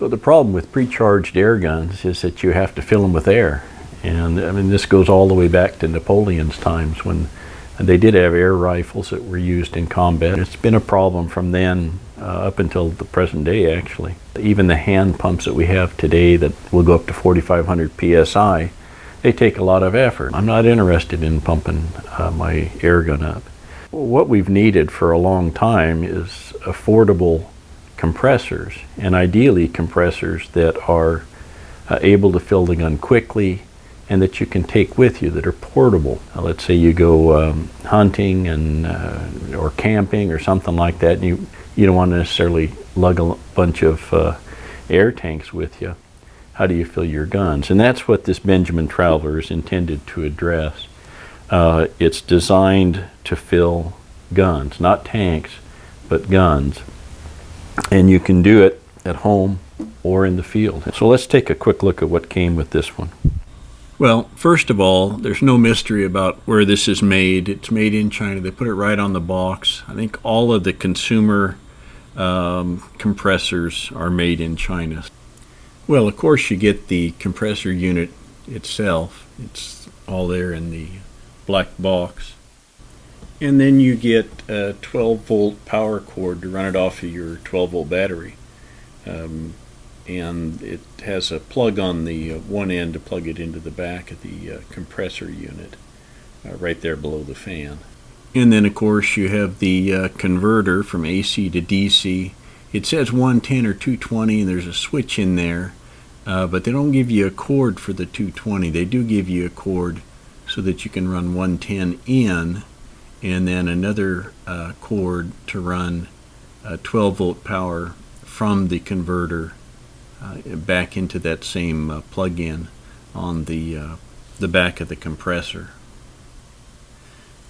Well, the problem with pre-charged air guns is that you have to fill them with air. And I mean, this goes all the way back to Napoleon's times when they did have air rifles that were used in combat. It's been a problem from then up until the present day, actually. Even the hand pumps that we have today that will go up to 4,500 PSI, they take a lot of effort. I'm not interested in pumping my air gun up. What we've needed for a long time is affordable compressors, and ideally compressors that are able to fill the gun quickly and that you can take with you, that are portable. Let's say you go hunting and or camping or something like that, and you don't want to necessarily lug a bunch of air tanks with you. How do you fill your guns? And that's what this Benjamin Traveler is intended to address. It's designed to fill guns, not tanks, but guns. And you can do it at home or in the field. So let's take a quick look at what came with this one. Well, first of all, there's no mystery about where this is made. It's made in China. They put it right on the box. I think all of the consumer compressors are made in China. Well, of course, you get the compressor unit itself. It's all there in the black box. And then you get a 12-volt power cord to run it off of your 12-volt battery. And it has a plug on the one end to plug it into the back of the compressor unit, right there below the fan. And then, of course, you have the converter from AC to DC. It says 110 or 220, and there's a switch in there, but they don't give you a cord for the 220. They do give you a cord so that you can run 110 in, and then another cord to run 12-volt power from the converter back into that same plug-in on the back of the compressor.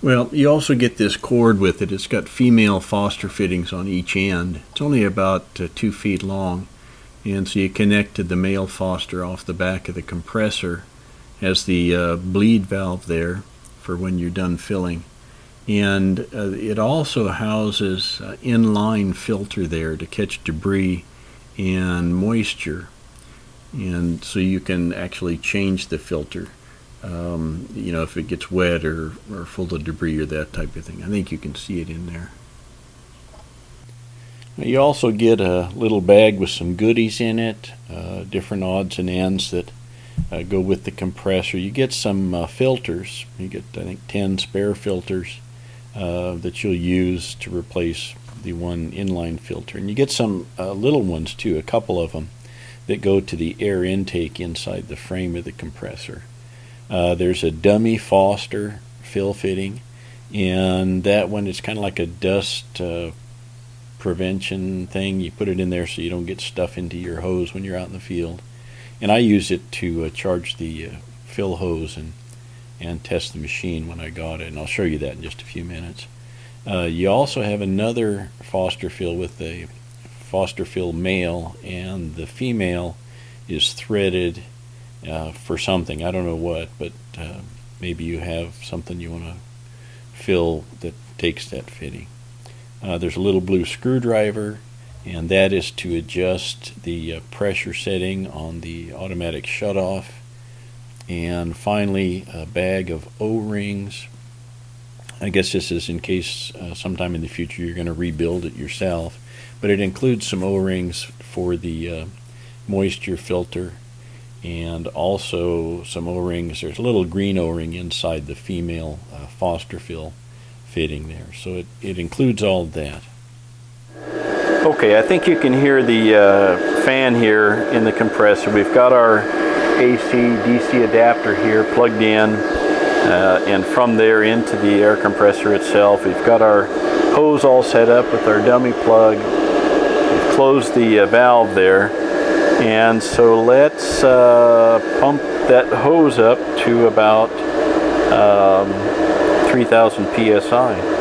Well, you also get this cord with it. It's got female Foster fittings on each end. It's only about 2 feet long, and so you connect to the male Foster off the back of the compressor. Has the bleed valve there for when you're done filling, and it also houses an inline filter there to catch debris and moisture, and so you can actually change the filter if it gets wet or full of debris or that type of thing. I think you can see it in there. You also get a little bag with some goodies in it, different odds and ends that go with the compressor. You get some filters. You get, I think, 10 spare filters that you'll use to replace the one inline filter. And you get some little ones too, a couple of them, that go to the air intake inside the frame of the compressor. There's a dummy Foster fill fitting, and that one is kind of like a dust prevention thing. You put it in there so you don't get stuff into your hose when you're out in the field. And I use it to charge the fill hose and test the machine when I got it, and I'll show you that in just a few minutes. You also have another Foster fill with a Foster fill male, and the female is threaded for something. I don't know what, but maybe you have something you want to fill that takes that fitting. There's a little blue screwdriver, and that is to adjust the pressure setting on the automatic shutoff. And finally, a bag of O-rings. I guess this is in case sometime in the future you're going to rebuild it yourself, but it includes some O-rings for the moisture filter, and also some O-rings. There's a little green O-ring inside the female Foster fill fitting there, so it includes all of that. Okay, I think you can hear the fan here in the compressor. We've got our AC DC adapter here plugged in, and from there into the air compressor itself. We've got our hose all set up with our dummy plug. We've closed the valve there, and so let's pump that hose up to about 3,000 PSI.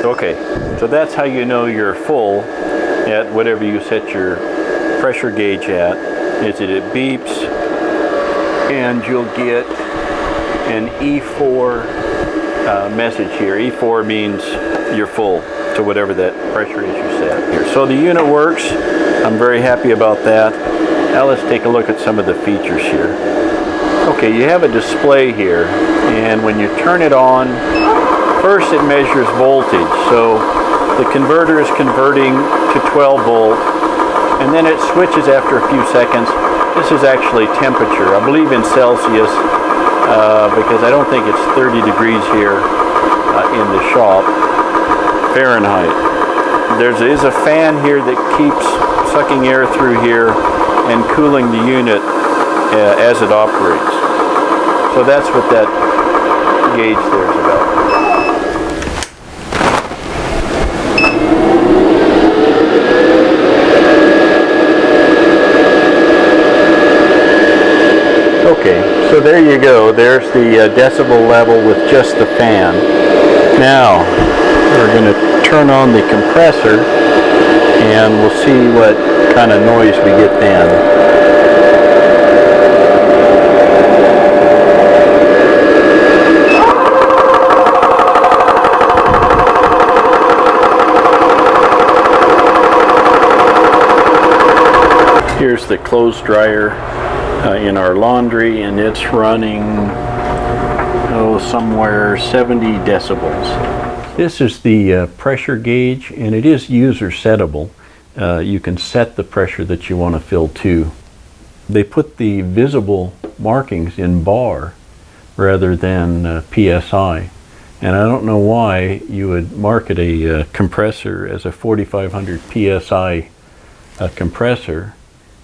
Okay, so that's how you know you're full at whatever you set your pressure gauge at, is that it beeps and you'll get an E4 message here. E4 means you're full to whatever that pressure is you set here. So the unit works. I'm very happy about that. Now let's take a look at some of the features here. Okay, you have a display here, and when you turn it on, first it measures voltage. So the converter is converting to 12 volt, and then it switches after a few seconds. This is actually temperature, I believe in Celsius, because I don't think it's 30 degrees here in the shop. Fahrenheit. There is a fan here that keeps sucking air through here and cooling the unit as it operates. So that's what that gauge there is about. Okay, so there you go. There's the decibel level with just the fan. Now, we're going to turn on the compressor and we'll see what kind of noise we get then. Here's the clothes dryer in our laundry, and it's running somewhere 70 decibels. This is the pressure gauge, and it is user settable. You can set the pressure that you want to fill to. They put the visible markings in bar rather than PSI, and I don't know why you would market a compressor as a 4500 PSI compressor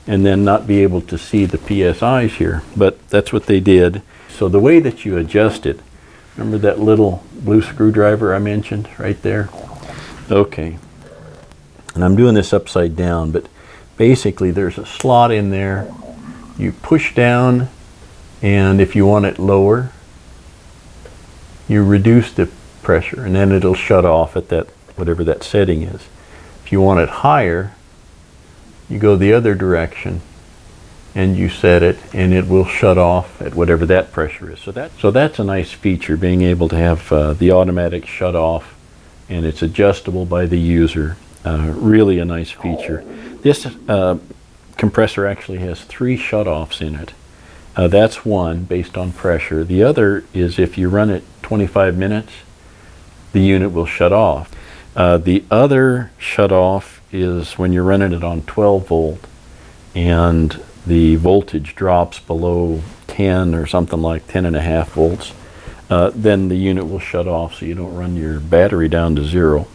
and then not be able to see the PSIs here, but that's what they did. So the way that you adjust it, remember that little blue screwdriver I mentioned right there? Okay, and I'm doing this upside down, but basically there's a slot in there. You push down, and if you want it lower, you reduce the pressure, and then it'll shut off at that, whatever that setting is. If you want it higher, you go the other direction and you set it, and it will shut off at whatever that pressure is. So that's a nice feature, being able to have the automatic shut off, and it's adjustable by the user. Really a nice feature. This compressor actually has 3 shut-offs in it. That's one based on pressure. The other is if you run it 25 minutes, the unit will shut off. The other shut-off is when you're running it on 12 volt and the voltage drops below 10 or something like 10.5 volts, then the unit will shut off so you don't run your battery down to 0.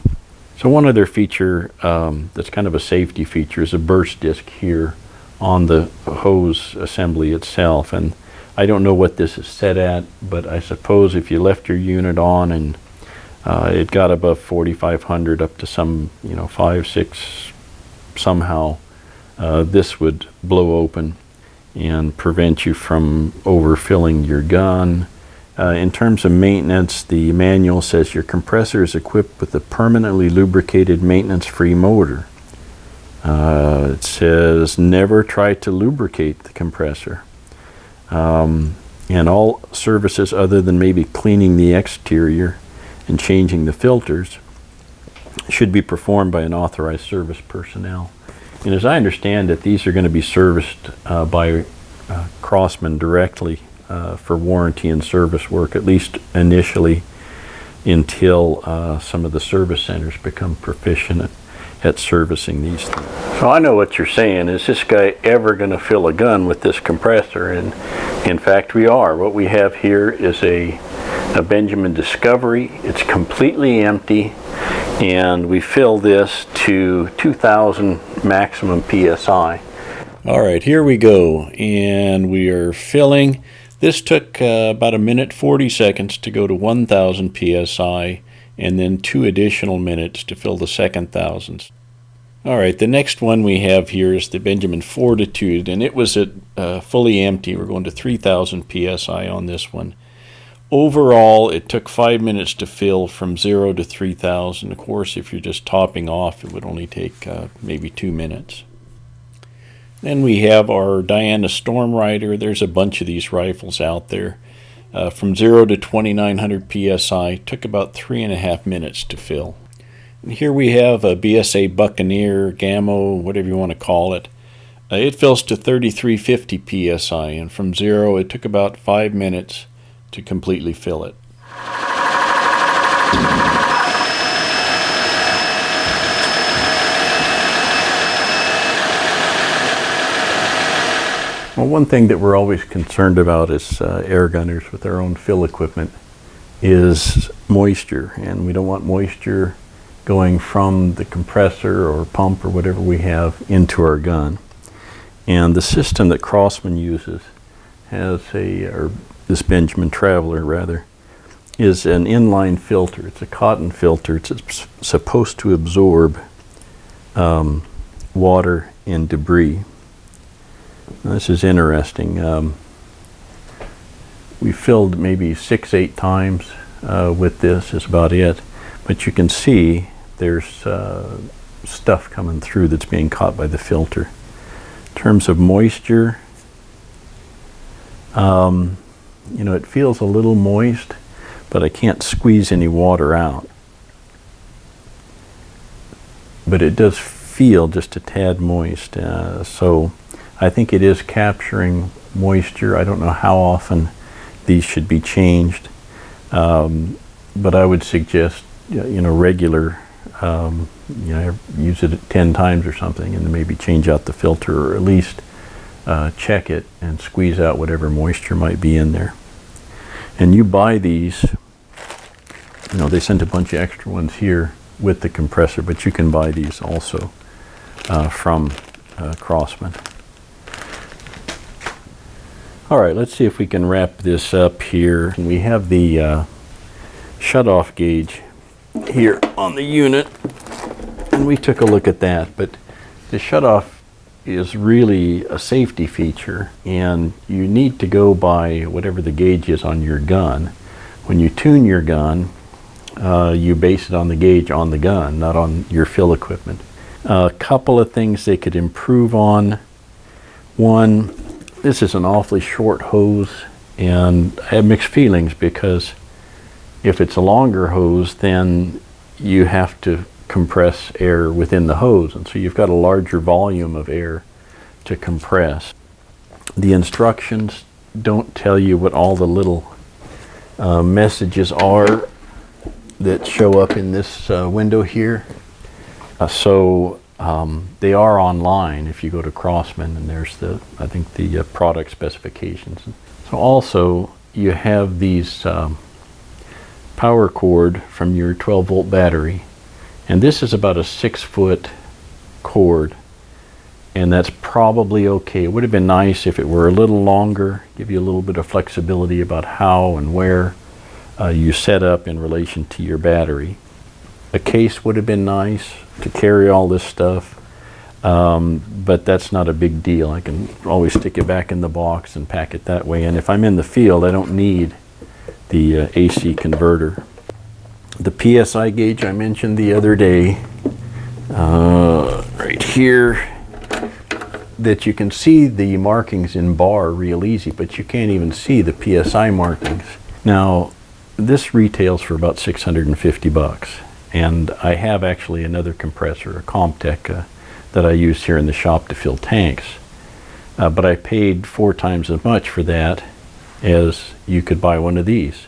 So one other feature that's kind of a safety feature is a burst disc here on the hose assembly itself, and I don't know what this is set at, but I suppose if you left your unit on and it got above 4500 up to some 5, 6 somehow, this would blow open and prevent you from overfilling your gun. In terms of maintenance, the manual says your compressor is equipped with a permanently lubricated maintenance-free motor. It says never try to lubricate the compressor. And all services other than maybe cleaning the exterior and changing the filters should be performed by an authorized service personnel. And as I understand it, these are going to be serviced by Crossman directly for warranty and service work, at least initially, until some of the service centers become proficient at servicing these things. So I know what you're saying. Is this guy ever going to fill a gun with this compressor? And in fact, we are. What we have here is a Benjamin Discovery. It's completely empty, and we fill this to 2000 maximum PSI. All right, here we go, and we are filling. This took about 1:40 to go to 1000 PSI, and then 2 additional minutes to fill the second thousands. All right, the next one we have here is the Benjamin Fortitude, and it was at fully empty. We're going to 3000 PSI on this one. Overall, it took 5 minutes to fill from 0 to 3000. Of course, if you're just topping off, it would only take maybe 2 minutes. Then we have our Diana Storm Rider. There's a bunch of these rifles out there. From 0 to 2900 psi, took about 3.5 minutes to fill. And here we have a BSA Buccaneer, Gammo, whatever you want to call it. It fills to 3350 psi, and from 0 it took about 5 minutes to completely fill it. Well, one thing that we're always concerned about as air gunners with our own fill equipment is moisture, and we don't want moisture going from the compressor or pump or whatever we have into our gun. And the system that Crossman uses has this Benjamin Traveler rather, is an inline filter. It's a cotton filter. It's supposed to absorb water and debris. Now, this is interesting. We filled maybe 6-8 times with this, is about it. But you can see there's stuff coming through that's being caught by the filter. In terms of moisture, it feels a little moist, but I can't squeeze any water out. But it does feel just a tad moist, so I think it is capturing moisture. I don't know how often these should be changed, but I would suggest regular, use it 10 times or something, and then maybe change out the filter, or at least check it and squeeze out whatever moisture might be in there. And you buy these, they sent a bunch of extra ones here with the compressor, but you can buy these also from Crossman. All right, let's see if we can wrap this up here. We have the shutoff gauge here on the unit, and we took a look at that, but the shutoff is really a safety feature, and you need to go by whatever the gauge is on your gun. When you tune your gun, you base it on the gauge on the gun, not on your fill equipment. A couple of things they could improve on. One, this is an awfully short hose, and I have mixed feelings, because if it's a longer hose, then you have to compress air within the hose, and so you've got a larger volume of air to compress. The instructions don't tell you what all the little messages are that show up in this window here. They are online if you go to Crossman, and there's I think the product specifications. So also you have these power cord from your 12-volt battery, and this is about a 6-foot cord, and that's probably okay. It would have been nice if it were a little longer, give you a little bit of flexibility about how and where you set up in relation to your battery. A case would have been nice to carry all this stuff, but that's not a big deal. I can always stick it back in the box and pack it that way, and if I'm in the field, I don't need the AC converter. The PSI gauge I mentioned the other day, right here, that you can see the markings in bar real easy, but you can't even see the PSI markings. Now, this retails for about $650, and I have actually another compressor, a Comptech, that I use here in the shop to fill tanks, but I paid 4 times as much for that as you could buy one of these.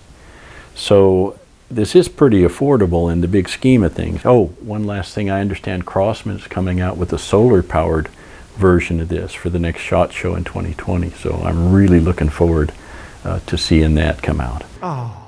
So this is pretty affordable in the big scheme of things. Oh, one last thing, I understand Crossman is coming out with a solar powered version of this for the next SHOT Show in 2020, so I'm really looking forward to seeing that come out. Oh.